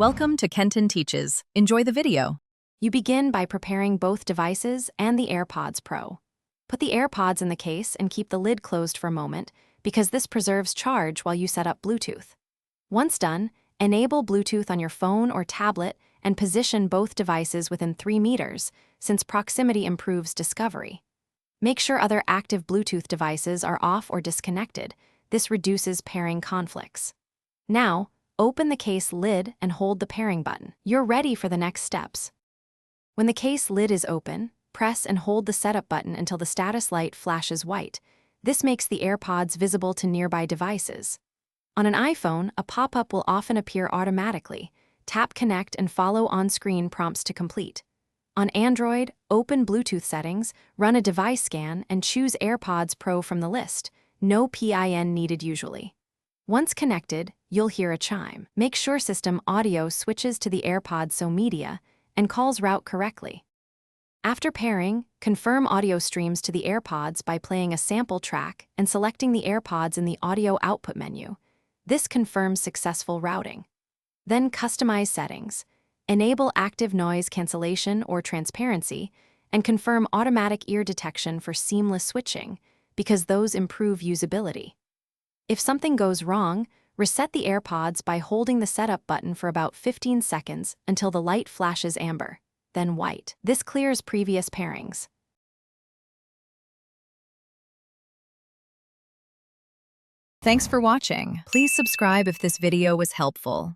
Welcome to Kenton Teaches. Enjoy the video. You begin by preparing both devices and the AirPods Pro. Put the AirPods in the case and keep the lid closed for a moment because this preserves charge while you set up Bluetooth. Once done, enable Bluetooth on your phone or tablet and position both devices within 3 meters, since proximity improves discovery. Make sure other active Bluetooth devices are off or disconnected. This reduces pairing conflicts. Now, open the case lid and hold the pairing button. You're ready for the next steps. When the case lid is open, press and hold the setup button until the status light flashes white. This makes the AirPods visible to nearby devices. On an iPhone, a pop-up will often appear automatically. Tap Connect and follow on-screen prompts to complete. On Android, open Bluetooth settings, run a device scan, and choose AirPods Pro from the list. No PIN needed usually. Once connected, you'll hear a chime. Make sure system audio switches to the AirPods so media and calls route correctly. After pairing, confirm audio streams to the AirPods by playing a sample track and selecting the AirPods in the audio output menu. This confirms successful routing. Then customize settings. Enable active noise cancellation or transparency, and confirm automatic ear detection for seamless switching, because those improve usability. If something goes wrong, reset the AirPods by holding the setup button for about 15 seconds until the light flashes amber, then white. This clears previous pairings. Thanks for watching. Please subscribe if this video was helpful.